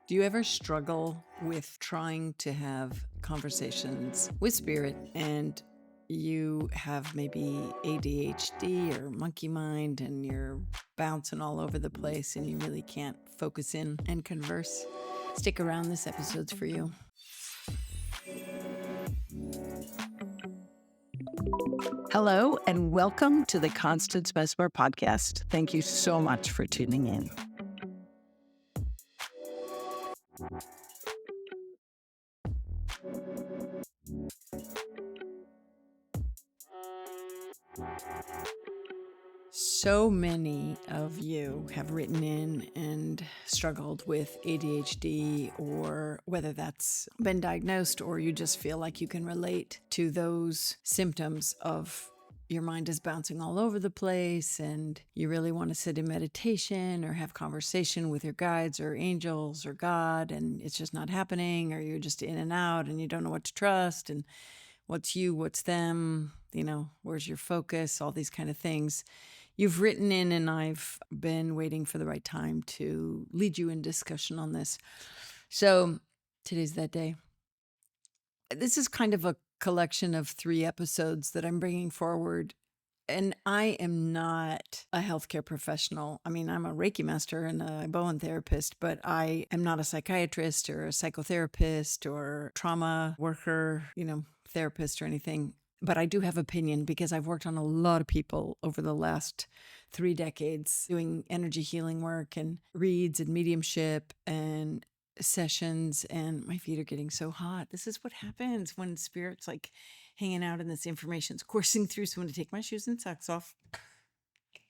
Do you ever struggle with trying to have conversations with spirit and you have maybe ADHD or monkey mind and you're bouncing all over the place and you really can't focus in and converse? Stick around, this episode's for you. Hello and welcome to the Constance Messmer Podcast. Thank you so much for tuning in. So many of you have written in and struggled with ADHD, or whether that's been diagnosed or you just feel like you can relate to those symptoms of your mind is bouncing all over the place and you really want to sit in meditation or have conversation with your guides or angels or God, and it's just not happening, or you're just in and out and you don't know what to trust and what's you, what's them, where's your focus, all these kind of things. You've written in and I've been waiting for the right time to lead you in discussion on this. So today's that day. This is kind of a collection of 3 episodes that I'm bringing forward. And I am not a healthcare professional. I mean, I'm a Reiki master and a Bowen therapist, but I am not a psychiatrist or a psychotherapist or trauma worker, therapist or anything. But I do have opinion because I've worked on a lot of people over the last 3 decades doing energy healing work and reads and mediumship and sessions, and my feet are getting so hot. This is what happens when spirit's like hanging out and this information's coursing through. So I'm going to take my shoes and socks off.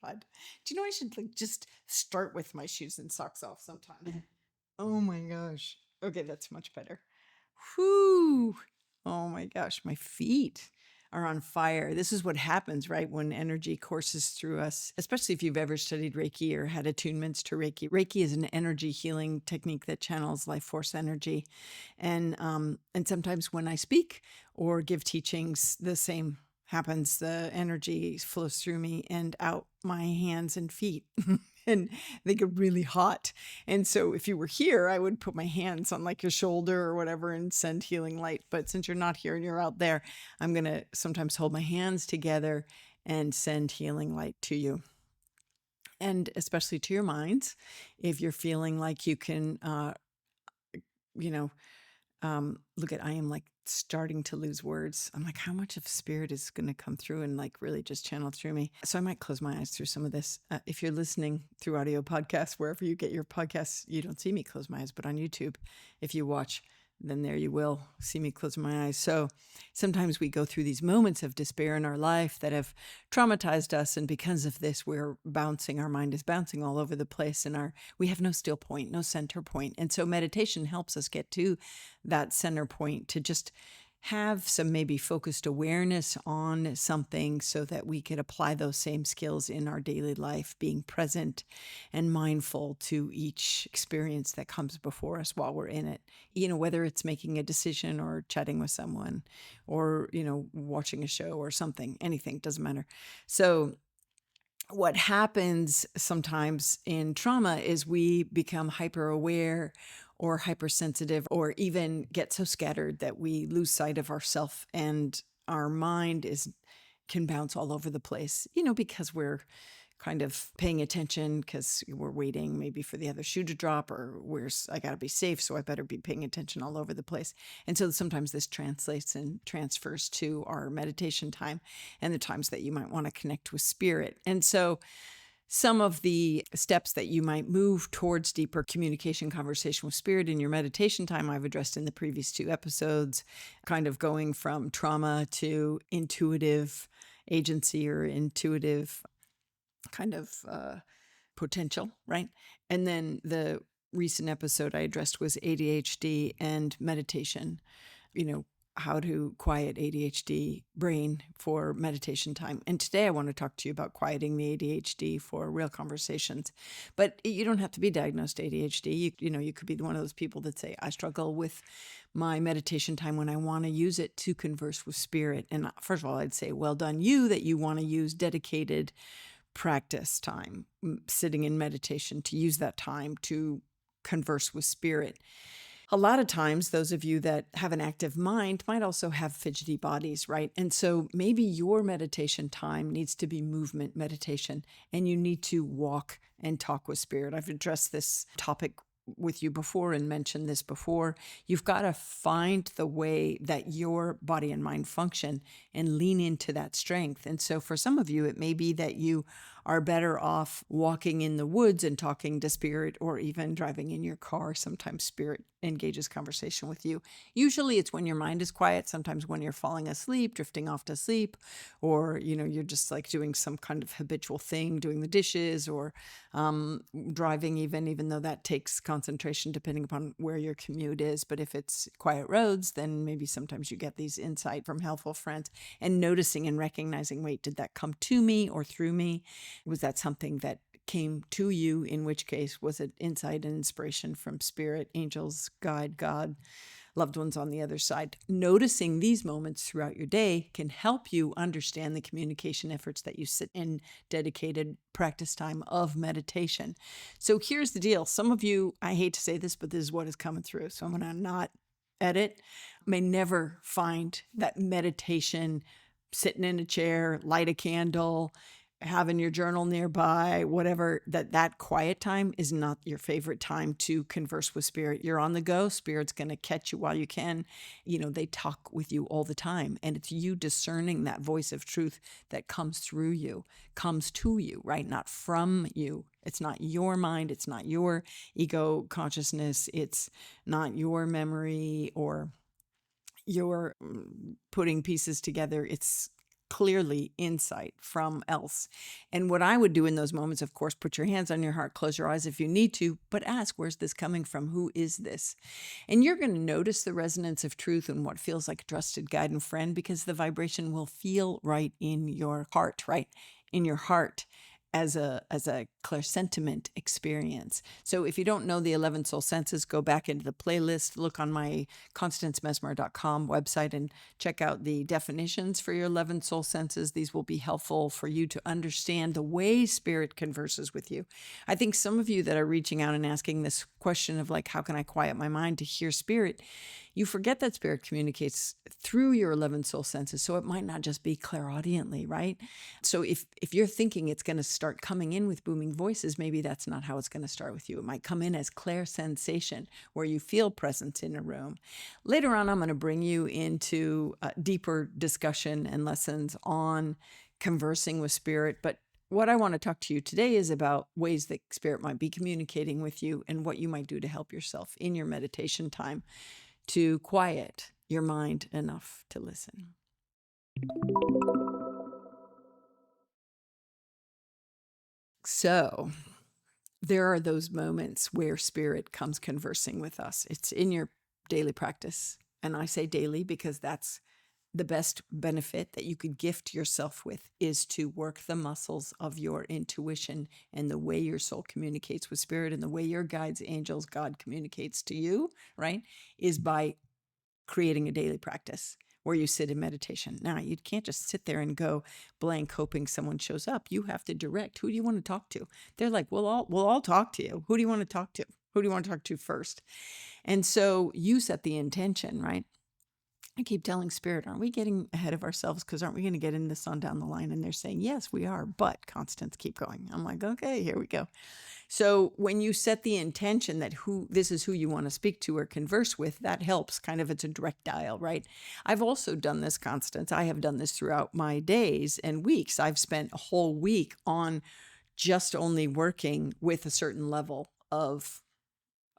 God, do you know I should just start with my shoes and socks off sometime? Oh my gosh. Okay, that's much better. Whew. Oh my gosh, my feet are on fire. This is what happens, right? When energy courses through us, especially if you've ever studied Reiki or had attunements to Reiki. Reiki is an energy healing technique that channels life force energy. And sometimes when I speak or give teachings, the same happens. The energy flows through me and out my hands and feet. And they get really hot. And so if you were here, I would put my hands on like your shoulder or whatever and send healing light. But since you're not here and you're out there, I'm going to sometimes hold my hands together and send healing light to you. And especially to your minds, if you're feeling like you can, look at, I am like starting to lose words. I'm like, how much of spirit is going to come through and like really just channel through me? So I might close my eyes through some of this. If you're listening through audio podcasts, wherever you get your podcasts, you don't see me close my eyes, but on YouTube, if you watch, then there you will see me close my eyes. So sometimes we go through these moments of despair in our life that have traumatized us. And because of this, our mind is bouncing all over the place, and we have no still point, no center point. And so meditation helps us get to that center point, to just have some maybe focused awareness on something so that we could apply those same skills in our daily life, being present and mindful to each experience that comes before us while we're in it. Whether it's making a decision or chatting with someone or, watching a show or something, anything, doesn't matter. So what happens sometimes in trauma is we become hyper aware or hypersensitive, or even get so scattered that we lose sight of ourself, and our mind can bounce all over the place, because we're kind of paying attention because we're waiting maybe for the other shoe to drop, or I got to be safe, so I better be paying attention all over the place. And so sometimes this translates and transfers to our meditation time and the times that you might want to connect with spirit. And so some of the steps that you might move towards deeper communication, conversation with spirit in your meditation time, I've addressed in the previous 2 episodes, kind of going from trauma to intuitive agency or intuitive kind of potential, right? And then the recent episode I addressed was ADHD and meditation, how to quiet ADHD brain for meditation time. And today I want to talk to you about quieting the ADHD for real conversations. But you don't have to be diagnosed ADHD. You could be one of those people that say, I struggle with my meditation time when I want to use it to converse with spirit. And first of all, I'd say, well done you that you want to use dedicated practice time, sitting in meditation, to use that time to converse with spirit. A lot of times, those of you that have an active mind might also have fidgety bodies, right? And so maybe your meditation time needs to be movement meditation, and you need to walk and talk with spirit. I've addressed this topic with you before and mentioned this before. You've got to find the way that your body and mind function and lean into that strength. And so for some of you, it may be that you are better off walking in the woods and talking to spirit, or even driving in your car. Sometimes spirit engages conversation with you. Usually it's when your mind is quiet, sometimes when you're falling asleep, drifting off to sleep, or, you're just like doing some kind of habitual thing, doing the dishes, or driving even though that takes concentration depending upon where your commute is. But if it's quiet roads, then maybe sometimes you get these insight from helpful friends, and noticing and recognizing, wait, did that come to me or through me? Was that something that came to you? In which case, was it insight and inspiration from spirit, angels, guide, God, loved ones on the other side? Noticing these moments throughout your day can help you understand the communication efforts that you sit in dedicated practice time of meditation. So here's the deal. Some of you, I hate to say this, but this is what is coming through, so I'm going to not edit, may never find that meditation, sitting in a chair, light a candle, having your journal nearby, whatever, that quiet time is not your favorite time to converse with spirit. You're on the go. Spirit's going to catch you while you can. They talk with you all the time, and it's you discerning that voice of truth that comes through you, comes to you, right? Not from you. It's not your mind. It's not your ego consciousness. It's not your memory or your putting pieces together. It's clearly insight from else. And what I would do in those moments, of course, put your hands on your heart, close your eyes if you need to, but ask, where's this coming from? Who is this? And you're going to notice the resonance of truth and what feels like a trusted guide and friend, because the vibration will feel right in your heart, right? In your heart. As a clairsentiment experience. So if you don't know the 11 soul senses, go back into the playlist, look on my constancemessmer.com website and check out the definitions for your 11 soul senses. These will be helpful for you to understand the way spirit converses with you. I think some of you that are reaching out and asking this question of like, how can I quiet my mind to hear spirit? You forget that spirit communicates through your 11 soul senses. So it might not just be clairaudiently, right? So if you're thinking it's going to start coming in with booming voices, maybe that's not how it's going to start with you. It might come in as clair sensation, where you feel presence in a room. Later on, I'm going to bring you into a deeper discussion and lessons on conversing with spirit. But what I want to talk to you today is about ways that spirit might be communicating with you and what you might do to help yourself in your meditation time to quiet your mind enough to listen. So there are those moments where spirit comes conversing with us. It's in your daily practice. And I say daily because that's the best benefit that you could gift yourself with, is to work the muscles of your intuition and the way your soul communicates with spirit and the way your guides, angels, God communicates to you, right? Is by creating a daily practice where you sit in meditation. Now, you can't just sit there and go blank hoping someone shows up. You have to direct. Who do you want to talk to? They're like, we'll all talk to you. Who do you want to talk to? Who do you want to talk to first? And so you set the intention, right? I keep telling spirit, aren't we getting ahead of ourselves? Because aren't we going to get in this on down the line? And they're saying, yes, we are. But Constance, keep going. I'm like, okay, here we go. So when you set the intention that this is who you want to speak to or converse with, that helps. Kind of, it's a direct dial, right? I've also done this, Constance. I have done this throughout my days and weeks. I've spent a whole week on just only working with a certain level of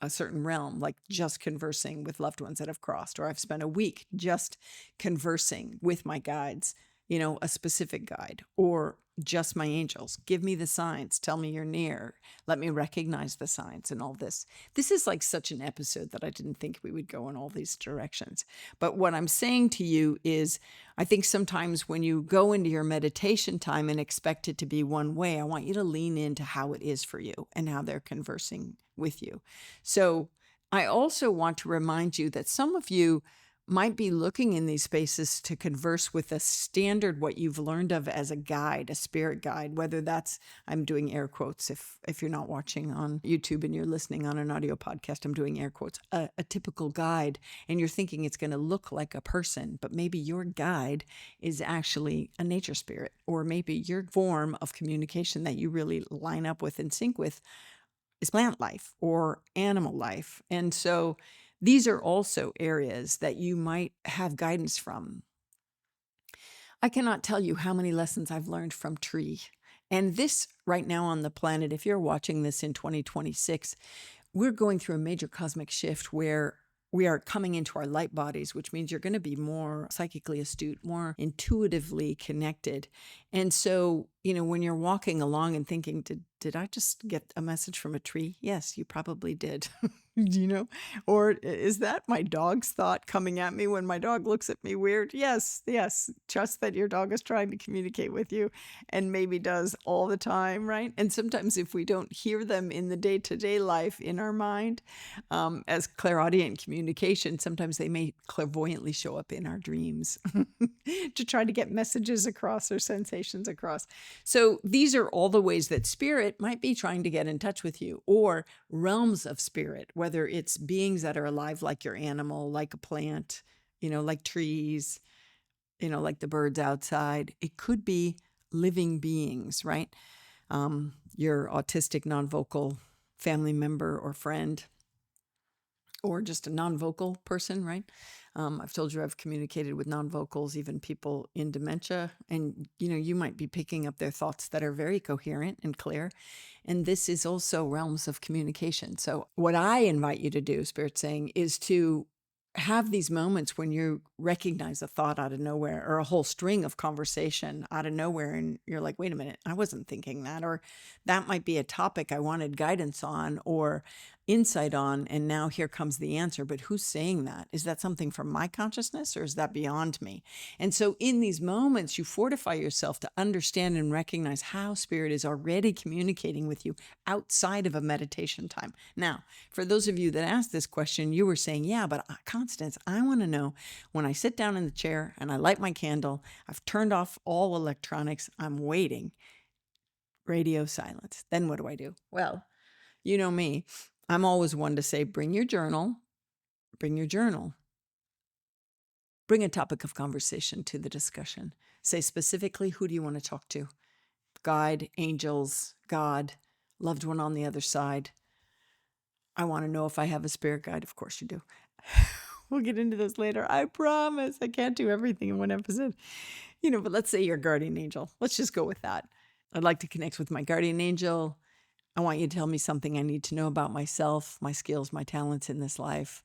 a certain realm, like just conversing with loved ones that have crossed, or I've spent a week just conversing with my guides, a specific guide, or just my angels. Give me the signs. Tell me you're near. Let me recognize the signs and all this. This is like such an episode that I didn't think we would go in all these directions. But what I'm saying to you is, I think sometimes when you go into your meditation time and expect it to be one way, I want you to lean into how it is for you and how they're conversing with you. So I also want to remind you that some of you might be looking in these spaces to converse with a standard, what you've learned of as a guide, a spirit guide, whether that's, I'm doing air quotes if you're not watching on YouTube and you're listening on an audio podcast, I'm doing air quotes, a typical guide, and you're thinking it's going to look like a person, but maybe your guide is actually a nature spirit, or maybe your form of communication that you really line up with and sync with is plant life or animal life. And so these are also areas that you might have guidance from. I cannot tell you how many lessons I've learned from tree. And this right now on the planet, if you're watching this in 2026, we're going through a major cosmic shift where we are coming into our light bodies, which means you're going to be more psychically astute, more intuitively connected. And so, when you're walking along and thinking, did I just get a message from a tree? Yes, you probably did. Or is that my dog's thought coming at me when my dog looks at me weird? Yes. Trust that your dog is trying to communicate with you and maybe does all the time, right? And sometimes if we don't hear them in the day-to-day life in our mind, as clairaudient communication, sometimes they may clairvoyantly show up in our dreams to try to get messages across or sensations across. So these are all the ways that spirit might be trying to get in touch with you, or realms of spirit, whether it's beings that are alive like your animal, like a plant, like trees, like the birds outside. It could be living beings, right? Your autistic non-vocal family member or friend, or just a non-vocal person, right? I've told you I've communicated with non-vocals, even people in dementia, and you might be picking up their thoughts that are very coherent and clear. And this is also realms of communication. So what I invite you to do, Spirit's saying, is to have these moments when you recognize a thought out of nowhere, or a whole string of conversation out of nowhere, and you're like, wait a minute, I wasn't thinking that, or that might be a topic I wanted guidance on or insight on, and now here comes the answer. But who's saying that? Is that something from my consciousness, or is that beyond me? And so in these moments, you fortify yourself to understand and recognize how spirit is already communicating with you outside of a meditation time. Now, for those of you that asked this question, you were saying, yeah, but Constance, I want to know, when I sit down in the chair and I light my candle, I've turned off all electronics, I'm waiting, radio silence. Then what do I do? Well, you know me, I'm always one to say, bring your journal, bring a topic of conversation to the discussion. Say specifically, who do you want to talk to? Guide, angels, God, loved one on the other side. I want to know if I have a spirit guide. Of course you do. We'll get into this later. I promise. I can't do everything in one episode. But let's say you're a guardian angel. Let's just go with that. I'd like to connect with my guardian angel. I want you to tell me something I need to know about myself, my skills, my talents in this life.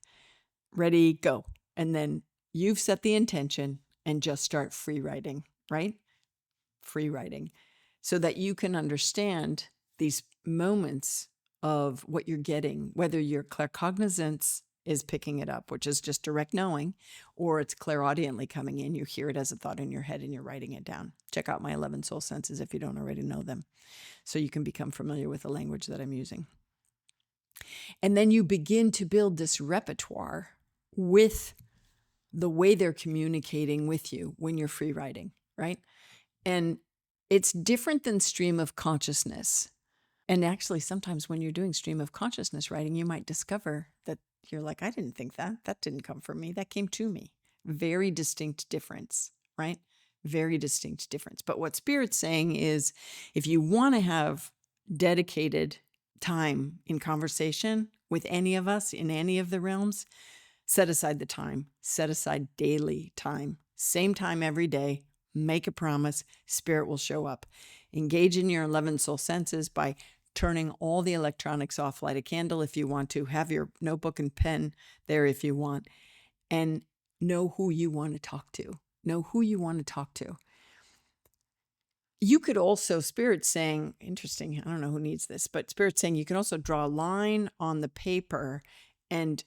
Ready, go. And then you've set the intention and just start free writing, right? Free writing, so that you can understand these moments of what you're getting, whether your claircognizance is picking it up, which is just direct knowing, or it's clairaudiently coming in. You hear it as a thought in your head and you're writing it down. Check out my 11 soul senses if you don't already know them, so you can become familiar with the language that I'm using. And then you begin to build this repertoire with the way they're communicating with you when you're free writing, right? And it's different than stream of consciousness. And actually, sometimes when you're doing stream of consciousness writing, you might discover that you're like, I didn't think that. That didn't come from me. That came to me. Very distinct difference, right? Very distinct difference. But what Spirit's saying is, if you want to have dedicated time in conversation with any of us in any of the realms, set aside the time. Set aside daily time. Same time every day. Make a promise. Spirit will show up. Engage in your 11 soul senses by turning all the electronics off. Light a candle if you want to. Have your notebook and pen there if you want. And know who you want to talk to. Know who you want to talk to. You could also, Spirit's saying, interesting, I don't know who needs this, but Spirit's saying you can also draw a line on the paper, and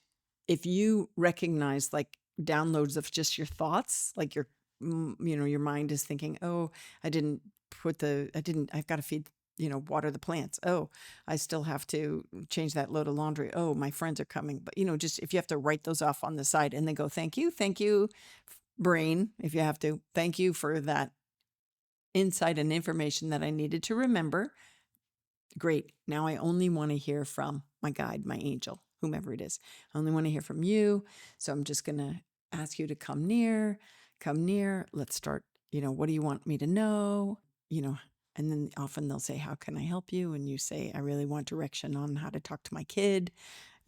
if you recognize like downloads of just your thoughts, like your mind is thinking, oh, I've got to feed water the plants. Oh, I still have to change that load of laundry. Oh, my friends are coming. But, just if you have to write those off on the side and then go, thank you, brain, if you have to, thank you for that insight and information that I needed to remember. Great. Now I only want to hear from my guide, my angel, whomever it is. I only want to hear from you. So I'm just going to ask you to come near. Let's start. What do you want me to know? And then often they'll say, how can I help you? And you say, I really want direction on how to talk to my kid.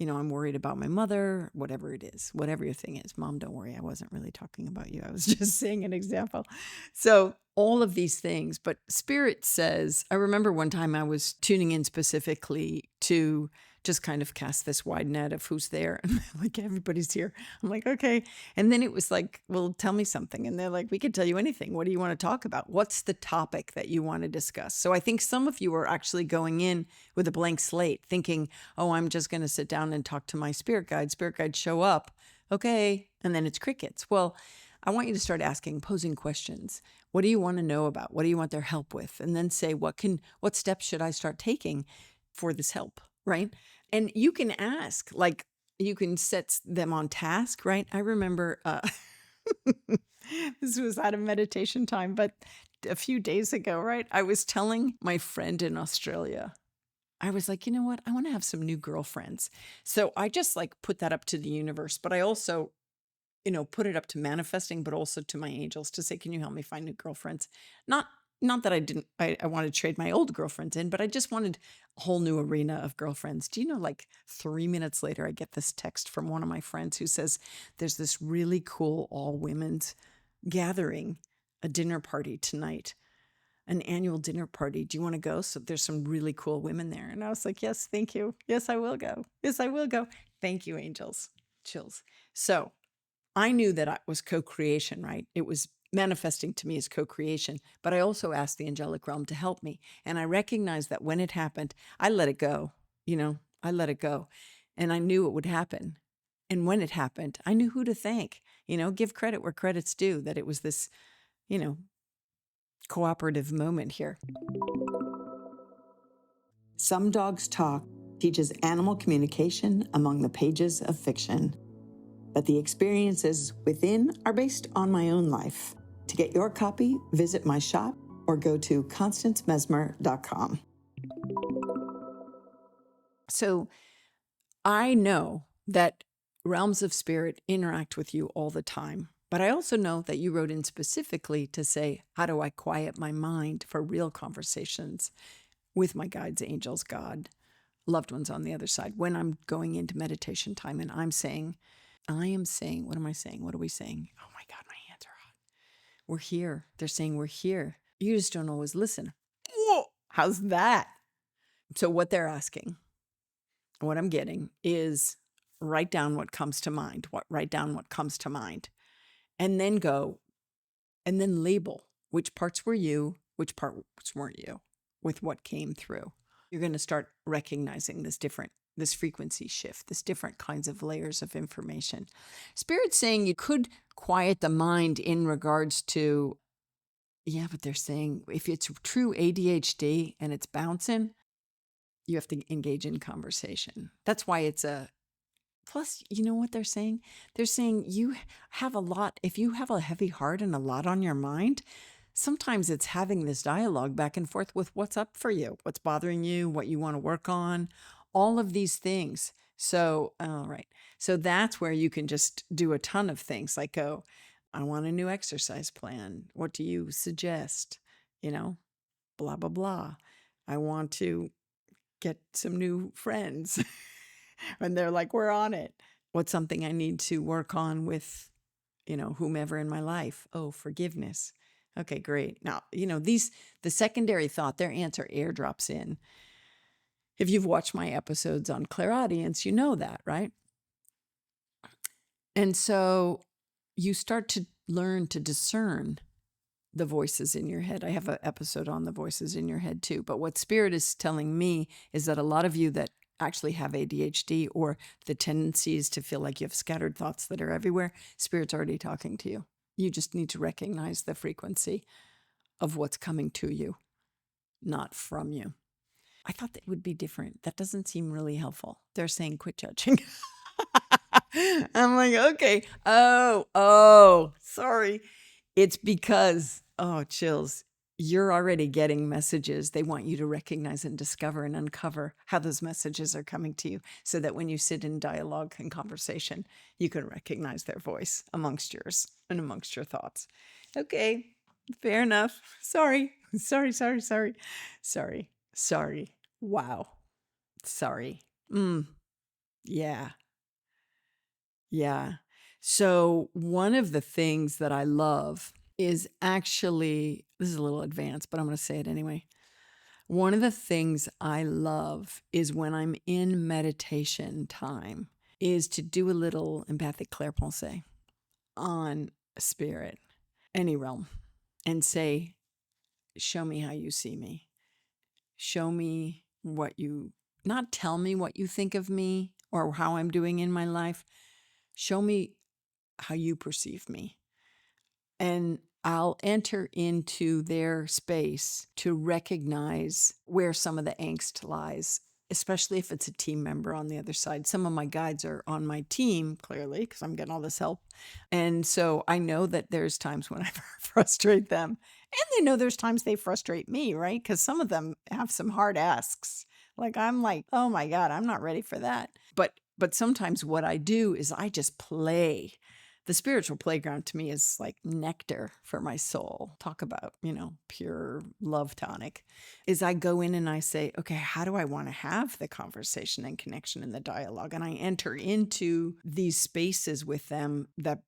I'm worried about my mother, whatever it is, whatever your thing is. Mom, don't worry. I wasn't really talking about you. I was just saying an example. So all of these things, but Spirit says, I remember one time I was tuning in specifically to just kind of cast this wide net of who's there. And like, everybody's here. I'm like, okay. And then it was like, well, tell me something. And they're like, we could tell you anything. What do you want to talk about? What's the topic that you want to discuss? So I think some of you are actually going in with a blank slate thinking, oh, I'm just going to sit down and talk to my spirit guide. Spirit guides show up. Okay. And then it's crickets. Well, I want you to start posing questions. What do you want to know about? What do you want their help with? And then say, what steps should I start taking for this help? Right. And you can ask, like, you can set them on task, right? I remember this was at a meditation time, but a few days ago, right? I was telling my friend in Australia, I was like, you know what? I want to have some new girlfriends. So I just like put that up to the universe, but I also, put it up to manifesting, but also to my angels to say, can you help me find new girlfriends? Not that I wanted to trade my old girlfriends in, but I just wanted a whole new arena of girlfriends. Do you know, like 3 minutes later, I get this text from one of my friends who says, there's this really cool all women's gathering, a dinner party tonight, an annual dinner party. Do you want to go? So there's some really cool women there. And I was like, yes, thank you. Yes, I will go. Yes, I will go. Thank you, angels. Chills. So I knew that I was co-creation, right? It was manifesting to me as co-creation, but I also asked the angelic realm to help me. And I recognized that when it happened, I let it go, I let it go. And I knew it would happen. And when it happened, I knew who to thank, give credit where credit's due, that it was this, cooperative moment here. Some Dogs Talk teaches animal communication among the pages of fiction, but the experiences within are based on my own life. To get your copy, visit my shop or go to constancemessmer.com. So I know that realms of spirit interact with you all the time, but I also know that you wrote in specifically to say, how do I quiet my mind for real conversations with my guides, angels, God, loved ones on the other side, when I'm going into meditation time and I am saying, what am I saying? What are we saying? Oh my God, my hands are hot. We're here. They're saying we're here. You just don't always listen. Whoa, how's that? So what they're asking, what I'm getting is write down what comes to mind. Write down what comes to mind. And then go and then label which parts were you, which parts weren't you, with what came through. You're going to start recognizing this frequency shift, this different kinds of layers of information. Spirit's saying you could quiet the mind in regards to, yeah, but they're saying if it's true ADHD and it's bouncing, you have to engage in conversation. That's why plus, you know what they're saying? They're saying you have if you have a heavy heart and a lot on your mind, sometimes it's having this dialogue back and forth with what's up for you, what's bothering you, what you want to work on, all of these things. So, all right. So that's where you can just do a ton of things like, oh, I want a new exercise plan. What do you suggest? Blah, blah, blah. I want to get some new friends. And they're like, we're on it. What's something I need to work on with, whomever in my life? Oh, forgiveness. Okay, great. Now, the secondary thought, their answer airdrops in. If you've watched my episodes on clairaudience, you know that, right? And so you start to learn to discern the voices in your head. I have an episode on the voices in your head too. But what Spirit is telling me is that a lot of you that actually have ADHD or the tendencies to feel like you have scattered thoughts that are everywhere, Spirit's already talking to you. You just need to recognize the frequency of what's coming to you, not from you. I thought that would be different. That doesn't seem really helpful. They're saying quit judging. I'm like, okay. Oh, sorry. It's because, oh, chills. You're already getting messages. They want you to recognize and discover and uncover how those messages are coming to you so that when you sit in dialogue and conversation, you can recognize their voice amongst yours and amongst your thoughts. Okay, fair enough. Sorry. Wow. Sorry. Yeah. Yeah. So one of the things that I love is actually, this is a little advanced, but I'm going to say it anyway. One of the things I love is when I'm in meditation time is to do a little empathic clairvoyance on spirit, any realm, and say, show me how you see me. Show me what you, not tell me what you think of me or how I'm doing in my life. Show me how you perceive me. And I'll enter into their space to recognize where some of the angst lies, especially if it's a team member on the other side. Some of my guides are on my team, clearly, because I'm getting all this help. And so I know that there's times when I frustrate them. And they know there's times they frustrate me, right? Because some of them have some hard asks. Like, I'm like, oh my God, I'm not ready for that. But sometimes what I do is I just play. The spiritual playground to me is like nectar for my soul. Talk about, pure love tonic. Is I go in and I say, okay, how do I want to have the conversation and connection and the dialogue? And I enter into these spaces with them that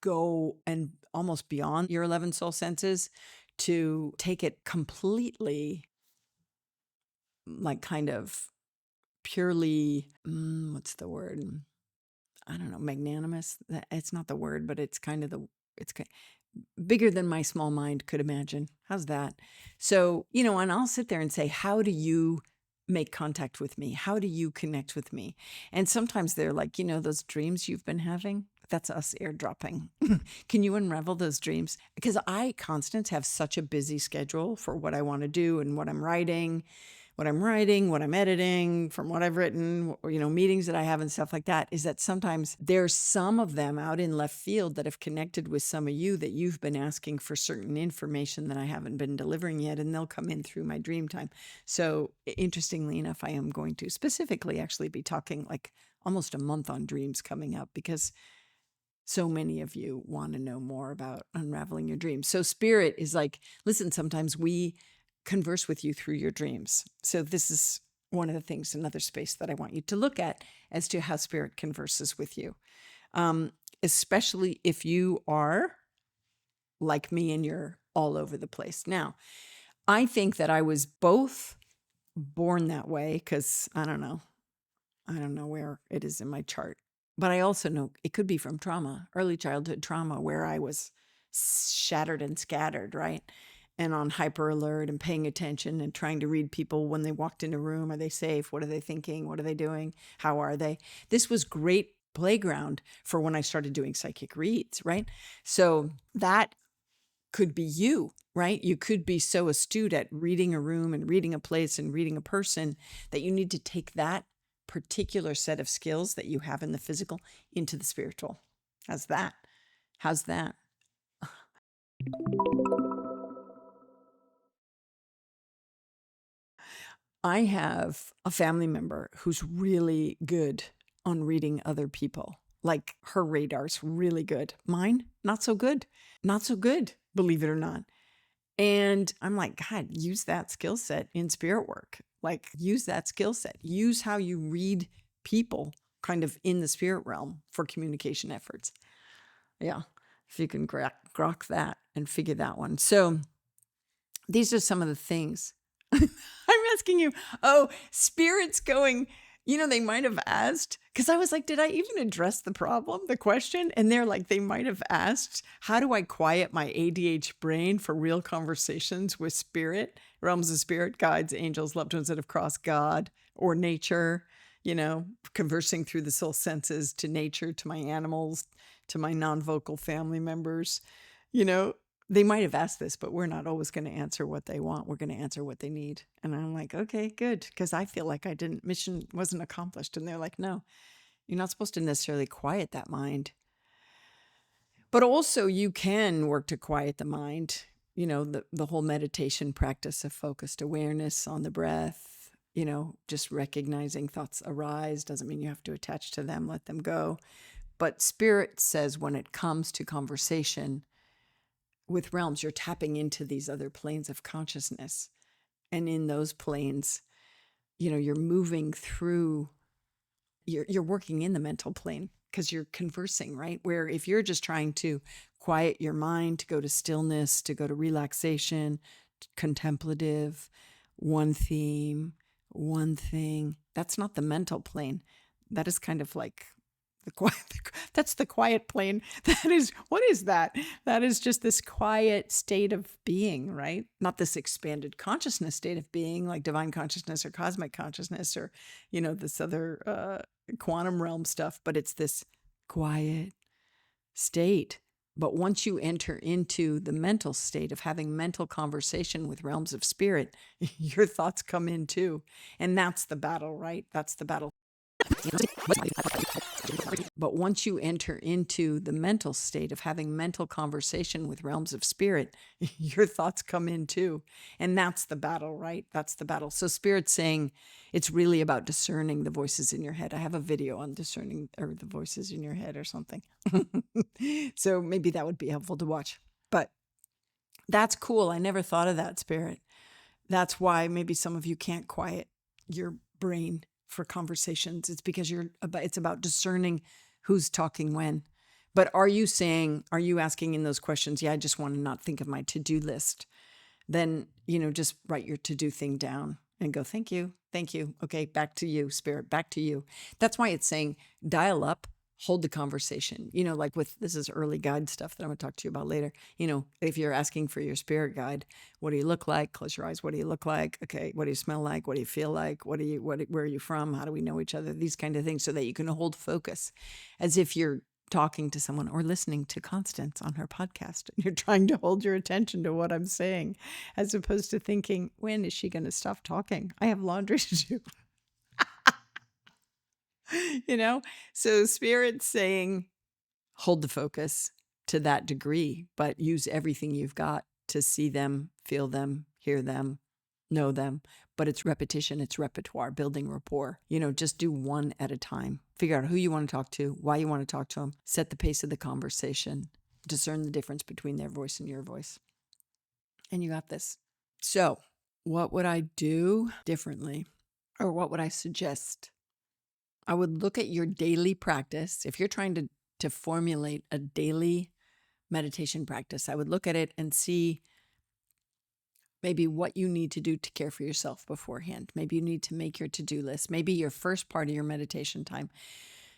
go and almost beyond your 11 soul senses to take it completely, like, kind of purely, what's the word? I don't know, magnanimous. It's not the word, but it's kind of it's bigger than my small mind could imagine. How's that? So, and I'll sit there and say, how do you make contact with me? How do you connect with me? And sometimes they're like, those dreams you've been having, that's us airdropping. Can you unravel those dreams? Because I, Constance, have such a busy schedule for what I want to do and what I'm writing, what I'm editing, from what I've written, meetings that I have and stuff like that, is that sometimes there's some of them out in left field that have connected with some of you that you've been asking for certain information that I haven't been delivering yet, and they'll come in through my dream time. So interestingly enough, I am going to specifically actually be talking like almost a month on dreams coming up because so many of you want to know more about unraveling your dreams. So spirit is like, listen, sometimes we converse with you through your dreams. So this is one of the things, another space that I want you to look at as to how spirit converses with you. Especially if you are like me and you're all over the place. Now, I think that I was both born that way because I don't know where it is in my chart, but I also know it could be from trauma, early childhood trauma, where I was shattered and scattered, right? And on hyper alert and paying attention and trying to read people when they walked in a room. Are they safe? What are they thinking? What are they doing? How are they? This was great playground for when I started doing psychic reads, right? So that could be you, right? You could be so astute at reading a room and reading a place and reading a person that you need to take that particular set of skills that you have in the physical into the spiritual. How's that? How's that? I have a family member who's really good on reading other people. Like, her radar's really good. Mine, not so good. Not so good, believe it or not. And I'm like, God, use that skill set in spirit work. Like, use that skill set. Use how you read people kind of in the spirit realm for communication efforts. Yeah, if you can grok that and figure that one. So these are some of the things. I'm asking you, spirits going, they might have asked, because I was like, did I even address the problem, the question? And they're like, they might have asked, how do I quiet my ADHD brain for real conversations with spirit, realms of spirit, guides, angels, loved ones that have crossed God or nature, conversing through the soul senses to nature, to my animals, to my non-vocal family members, they might have asked this, but we're not always going to answer what they want. We're going to answer what they need. And I'm like, okay, good. Because I feel like mission wasn't accomplished. And they're like, no, you're not supposed to necessarily quiet that mind. But also you can work to quiet the mind. The whole meditation practice of focused awareness on the breath, just recognizing thoughts arise doesn't mean you have to attach to them, let them go. But Spirit says when it comes to conversation with realms, you're tapping into these other planes of consciousness. And in those planes, you're moving through, you're working in the mental plane because you're conversing, right? Where if you're just trying to quiet your mind, to go to stillness, to go to relaxation, contemplative, one theme, one thing, that's not the mental plane. That is kind of like the quiet, that's the quiet plane. What is that? That is just this quiet state of being, right? Not this expanded consciousness state of being like divine consciousness or cosmic consciousness or, this other quantum realm stuff, but it's this quiet state. But once you enter into the mental state of having mental conversation with realms of spirit, your thoughts come in too. And that's the battle, right? That's the battle. But once you enter into the mental state of having mental conversation with realms of spirit, your thoughts come in too. And that's the battle, right? That's the battle. So Spirit's saying it's really about discerning the voices in your head. I have a video on discerning or the voices in your head or something. So maybe that would be helpful to watch. But that's cool. I never thought of that, Spirit. That's why maybe some of you can't quiet your brain for conversations. It's because it's about discerning who's talking when. But are you asking in those questions, yeah, I just want to not think of my to-do list. Then, just write your to-do thing down and go, thank you. Okay, back to you, Spirit, back to you. That's why it's saying dial up, hold the conversation. Like this is early guide stuff that I'm going to talk to you about later. If you're asking for your spirit guide, what do you look like? Close your eyes. What do you look like? Okay. What do you smell like? What do you feel like? Where are you from? How do we know each other? These kind of things so that you can hold focus as if you're talking to someone or listening to Constance on her podcast. And you're trying to hold your attention to what I'm saying, as opposed to thinking, when is she going to stop talking? I have laundry to do. So Spirit's saying, hold the focus to that degree, but use everything you've got to see them, feel them, hear them, know them. But it's repetition, it's repertoire, building rapport. Just do one at a time. Figure out who you want to talk to, why you want to talk to them, set the pace of the conversation, discern the difference between their voice and your voice. And you got this. So what would I do differently? Or what would I suggest? I would look at your daily practice. If you're trying to formulate a daily meditation practice, I would look at it and see maybe what you need to do to care for yourself beforehand. Maybe you need to make your to-do list. Maybe your first part of your meditation time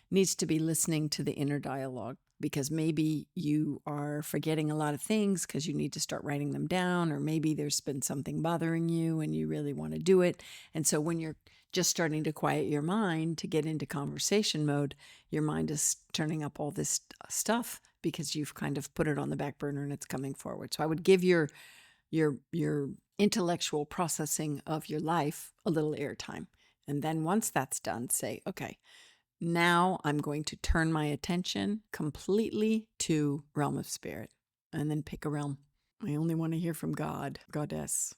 needs to be listening to the inner dialogue, because maybe you are forgetting a lot of things because you need to start writing them down, or maybe there's been something bothering you and you really want to do it. And so when you're just starting to quiet your mind to get into conversation mode, your mind is turning up all this stuff because you've kind of put it on the back burner and it's coming forward. So I would give your intellectual processing of your life a little airtime. And then once that's done, say, okay, now I'm going to turn my attention completely to realm of spirit, and then pick a realm. I only want to hear from God, goddess.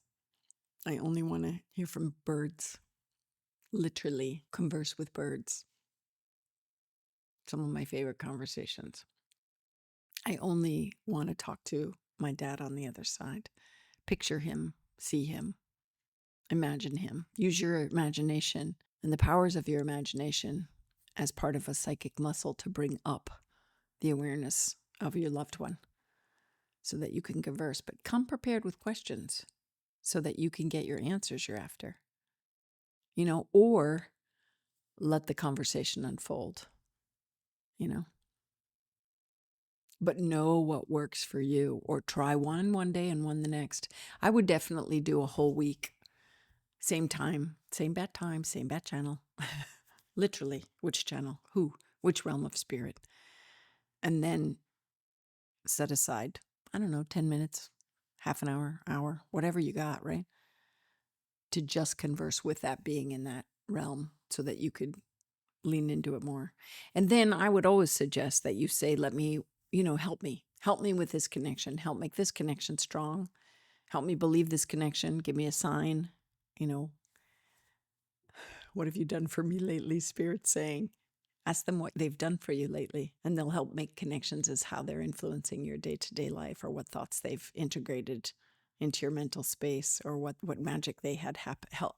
I only want to hear from birds. Literally converse with birds. Some of my favorite conversations. I only want to talk to my dad on the other side. Picture him, see him, imagine him. Use your imagination and the powers of your imagination as part of a psychic muscle to bring up the awareness of your loved one so that you can converse. But come prepared with questions so that you can get your answers you're after. Or let the conversation unfold, But know what works for you, or try one day and one the next. I would definitely do a whole week, same time, same bat time, same bat channel. Literally, which channel, who, which realm of spirit. And then set aside I don't know, 10 minutes, half an hour, whatever you got, right? To just converse with that being in that realm so that you could lean into it more. And then I would always suggest that you say, let me, help me. Help me with this connection. Help make this connection strong. Help me believe this connection. Give me a sign. What have you done for me lately? Spirit's saying. Ask them what they've done for you lately, and they'll help make connections as how they're influencing your day-to-day life, or what thoughts they've integrated into your mental space, or what magic they had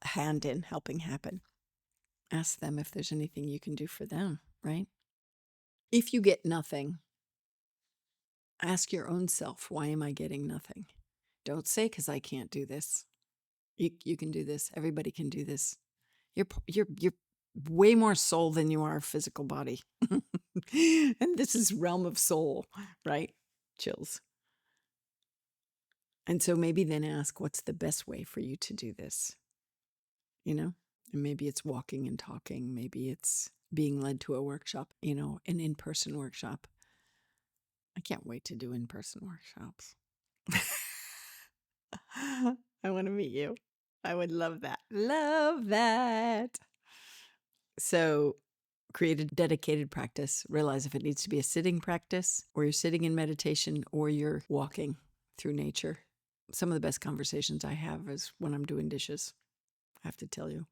hand in helping happen. Ask them if there's anything you can do for them, right? If you get nothing, ask your own self, why am I getting nothing? Don't say, because I can't do this. You can do this. Everybody can do this. You're way more soul than you are physical body. And this is realm of soul, right? Chills. And so maybe then ask, what's the best way for you to do this? And maybe it's walking and talking. Maybe it's being led to a workshop, an in-person workshop. I can't wait to do in-person workshops. I want to meet you. I would love that. Love that. So create a dedicated practice. Realize if it needs to be a sitting practice, or you're sitting in meditation, or you're walking through nature. Some of the best conversations I have is when I'm doing dishes, I have to tell you.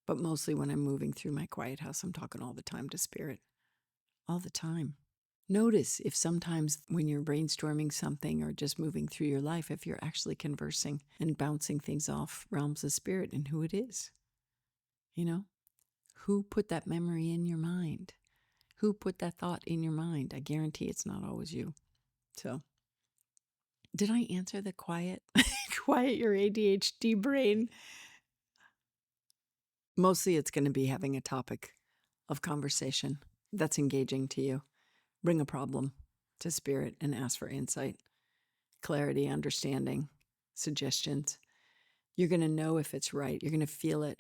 But mostly when I'm moving through my quiet house, I'm talking all the time to spirit. All the time. Notice if sometimes when you're brainstorming something or just moving through your life, if you're actually conversing and bouncing things off realms of spirit and who it is. Who put that memory in your mind? Who put that thought in your mind? I guarantee it's not always you. So, did I answer the quiet your ADHD brain? Mostly it's going to be having a topic of conversation that's engaging to you. Bring a problem to spirit and ask for insight, clarity, understanding, suggestions. You're going to know if it's right. You're going to feel it.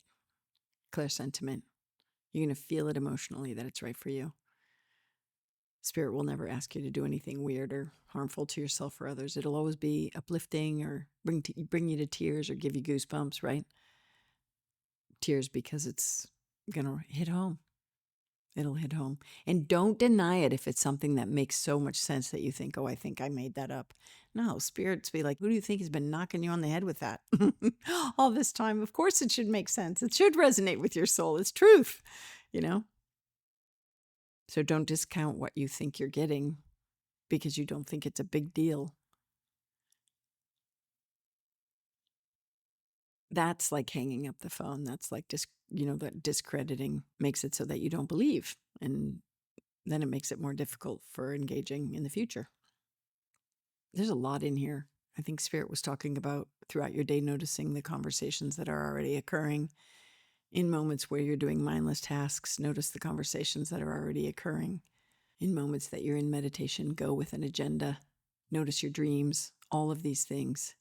Clear sentiment. You're going to feel it emotionally that it's right for you. Spirit will never ask you to do anything weird or harmful to yourself or others. It'll always be uplifting or bring you to tears or give you goosebumps, right? Tears because it's going to hit home. It'll hit home. And don't deny it if it's something that makes so much sense that you think, oh, I think I made that up. No, spirits be like, who do you think has been knocking you on the head with that all this time? Of course it should make sense. It should resonate with your soul. It's truth, So don't discount what you think you're getting because you don't think it's a big deal. That's like hanging up the phone. That's like that discrediting makes it so that you don't believe. And then it makes it more difficult for engaging in the future. There's a lot in here. I think Spirit was talking about throughout your day, noticing the conversations that are already occurring. In moments where you're doing mindless tasks, notice the conversations that are already occurring. In moments that you're in meditation, go with an agenda. Notice your dreams, all of these things.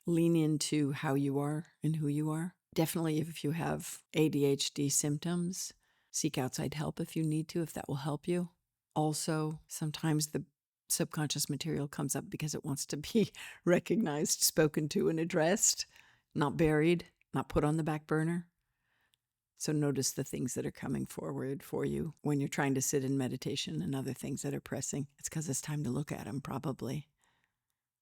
Lean into how you are and who you are. Definitely, if you have ADHD symptoms, seek outside help if you need to, if that will help you. Also, sometimes the subconscious material comes up because it wants to be recognized, spoken to, and addressed, not buried, not put on the back burner. So notice the things that are coming forward for you when you're trying to sit in meditation and other things that are pressing. It's because it's time to look at them, probably.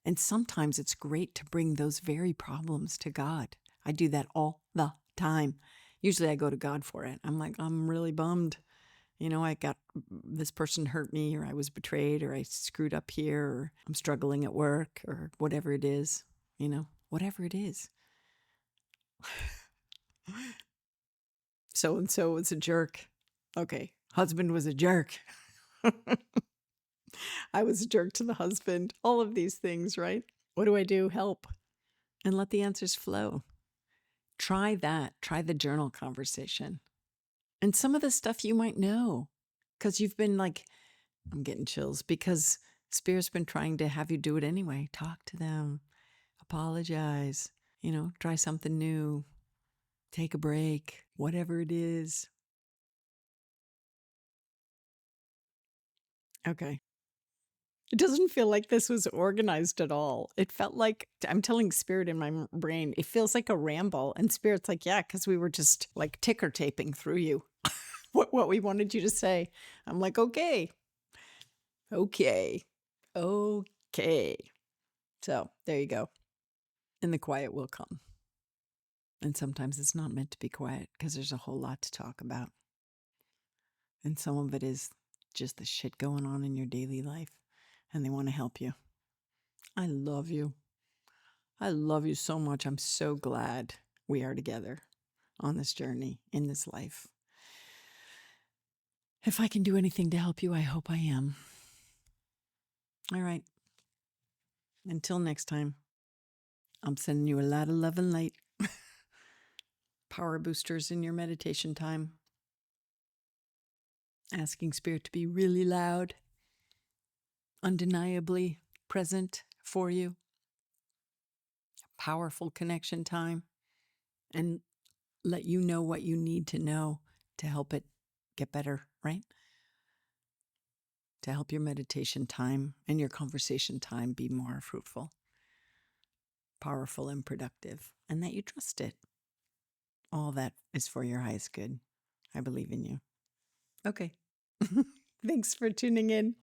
And sometimes it's great to bring those very problems to God. I do that all the time. Usually I go to God for it. I'm like, I'm really bummed. This person hurt me, or I was betrayed, or I screwed up here, or I'm struggling at work, or whatever it is, whatever it is. So-and-so was a jerk. Okay. Husband was a jerk. I was a jerk to the husband. All of these things, right? What do I do? Help. And let the answers flow. Try that. Try the journal conversation. And some of the stuff you might know, because you've been like, I'm getting chills, because Spirit's been trying to have you do it anyway. Talk to them. Apologize. Try something new. Take a break. Whatever it is. Okay. It doesn't feel like this was organized at all. It felt like I'm telling Spirit in my brain, it feels like a ramble. And Spirit's like, yeah, because we were just like ticker taping through you what we wanted you to say. I'm like, okay, okay, okay. So there you go. And the quiet will come. And sometimes it's not meant to be quiet because there's a whole lot to talk about. And some of it is just the shit going on in your daily life. And they want to help you. I love you. I love you so much. I'm so glad we are together on this journey in this life. If I can do anything to help you, I hope I am. All right. Until next time, I'm sending you a lot of love and light. Power boosters in your meditation time. Asking Spirit to be really loud, undeniably present for you. Powerful connection time. And let you know what you need to know to help it get better, right? To help your meditation time and your conversation time be more fruitful, powerful, and productive, and that you trust it. All that is for your highest good. I believe in you. Okay. Thanks for tuning in.